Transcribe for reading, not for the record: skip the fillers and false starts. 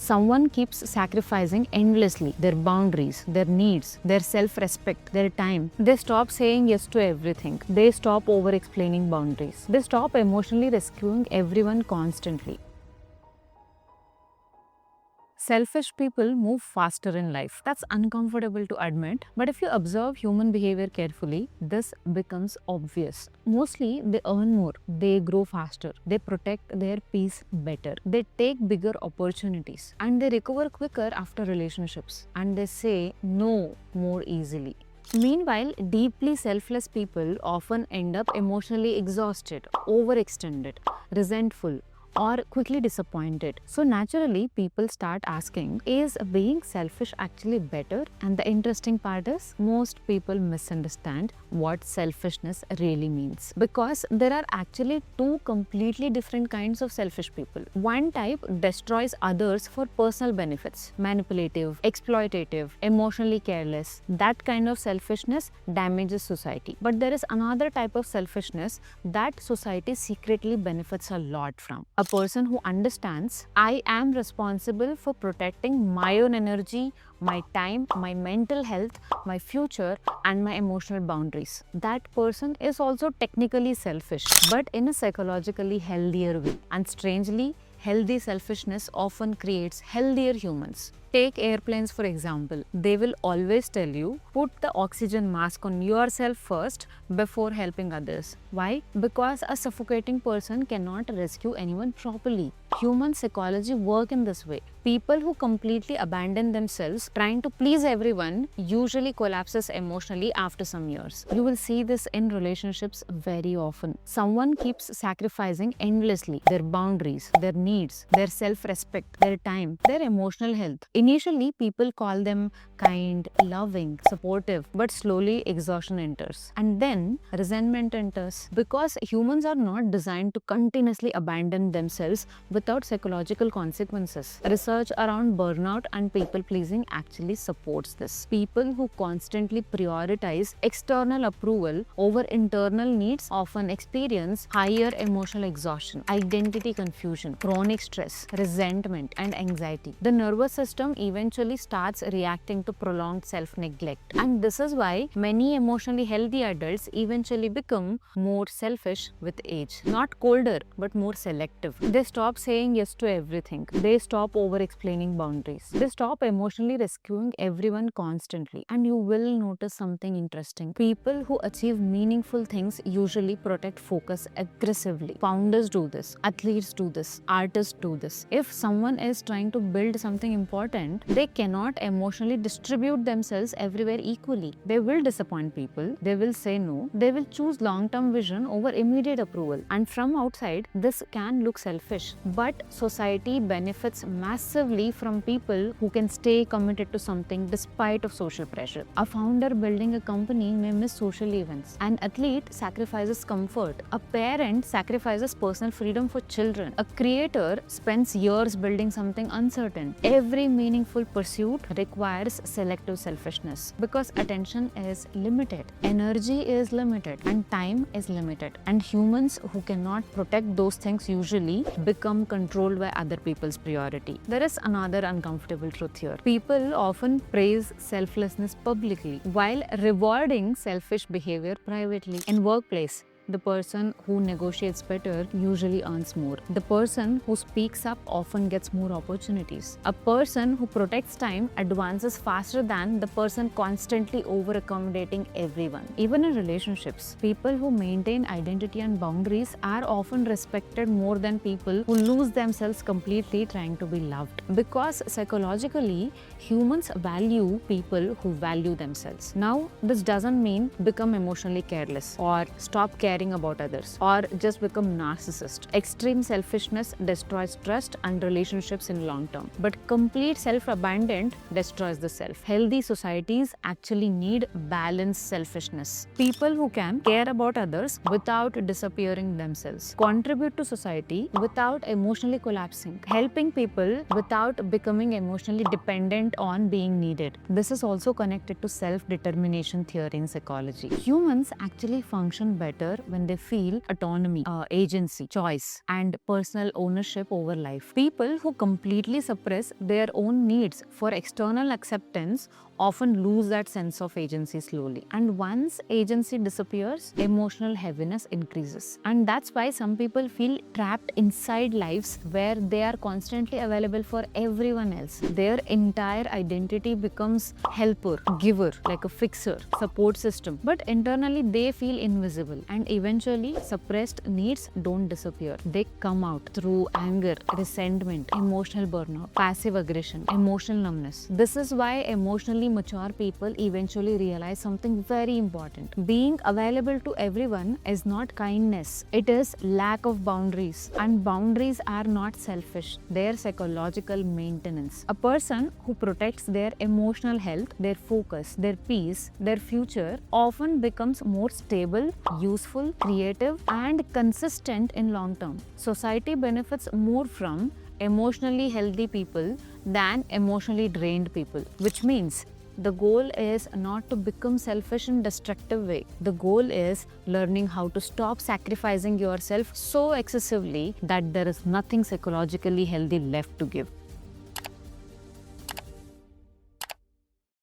someone keeps sacrificing endlessly their boundaries, their needs, their self-respect, their time, they stop saying yes to everything. They stop over-explaining boundaries. They stop emotionally rescuing everyone constantly. Selfish people move faster in life. That's uncomfortable to admit, but if you observe human behavior carefully, this becomes obvious. Mostly, they earn more, they grow faster, they protect their peace better, they take bigger opportunities, and they recover quicker after relationships, and they say no more easily. Meanwhile, deeply selfless people often end up emotionally exhausted, overextended, resentful, or quickly disappointed. So naturally, people start asking, is being selfish actually better? And the interesting part is, most people misunderstand what selfishness really means. Because there are actually two completely different kinds of selfish people. One type destroys others for personal benefits, manipulative, exploitative, emotionally careless. That kind of selfishness damages society. But there is another type of selfishness that society secretly benefits a lot from. A person who understands, I am responsible for protecting my own energy, my time, my mental health, my future, and my emotional boundaries. That person is also technically selfish, but in a psychologically healthier way. And strangely, healthy selfishness often creates healthier humans. Take airplanes for example. They will always tell you, put the oxygen mask on yourself first before helping others. Why? Because a suffocating person cannot rescue anyone properly. Human psychology works in this way. People who completely abandon themselves trying to please everyone usually collapses emotionally after some years. You will see this in relationships very often. Someone keeps sacrificing endlessly their boundaries, their needs, their self-respect, their time, their emotional health. Initially, people call them kind, loving, supportive, but slowly exhaustion enters. And then resentment enters, because humans are not designed to continuously abandon themselves without psychological consequences. Research around burnout and people pleasing actually supports this. People who constantly prioritize external approval over internal needs often experience higher emotional exhaustion, identity confusion, chronic stress, resentment, and anxiety. The nervous system eventually starts reacting to prolonged self-neglect. And this is why many emotionally healthy adults eventually become more selfish with age. Not colder, but more selective. They stop saying yes to everything. They stop over-explaining boundaries. They stop emotionally rescuing everyone constantly. And you will notice something interesting. People who achieve meaningful things usually protect focus aggressively. Founders do this. Athletes do this. Artists do this. If someone is trying to build something important, they cannot emotionally distribute themselves everywhere equally. They will disappoint people. They will say no. They will choose long-term vision over immediate approval. And from outside, this can look selfish. But society benefits massively from people who can stay committed to something despite of social pressure. A founder building a company may miss social events. An athlete sacrifices comfort. A parent sacrifices personal freedom for children. A creator spends years building something uncertain. Every meaningful pursuit requires selective selfishness, because attention is limited, energy is limited, and time is limited. And humans who cannot protect those things usually become controlled by other people's priority. There is another uncomfortable truth here. People often praise selflessness publicly while rewarding selfish behavior privately. In workplace, the person who negotiates better usually earns more. The person who speaks up often gets more opportunities. A person who protects time advances faster than the person constantly over-accommodating everyone. Even in relationships, people who maintain identity and boundaries are often respected more than people who lose themselves completely trying to be loved. Because psychologically, humans value people who value themselves. Now, this doesn't mean become emotionally careless or stop caring about others or just become narcissist. Extreme selfishness destroys trust and relationships in long term, but complete self-abandon destroys the self. Healthy societies actually need balanced selfishness. People who can care about others without disappearing themselves, contribute to society without emotionally collapsing, helping people without becoming emotionally dependent on being needed. This is also connected to self-determination theory in psychology. Humans actually function better when they feel autonomy, agency, choice, and personal ownership over life. People who completely suppress their own needs for external acceptance often lose that sense of agency slowly. And once agency disappears, emotional heaviness increases. And that's why some people feel trapped inside lives where they are constantly available for everyone else. Their entire identity becomes helper, giver, like a fixer, support system. But internally, they feel invisible. And eventually, suppressed needs don't disappear. They come out through anger, resentment, emotional burnout, passive aggression, emotional numbness. This is why emotionally mature people eventually realize something very important. Being available to everyone is not kindness, it is lack of boundaries. And boundaries are not selfish, they are psychological maintenance. A person who protects their emotional health, their focus, their peace, their future often becomes more stable, useful, creative, and consistent in long term. Society benefits more from emotionally healthy people than emotionally drained people, which means the goal is not to become selfish in destructive way. The goal is learning how to stop sacrificing yourself so excessively that there is nothing psychologically healthy left to give.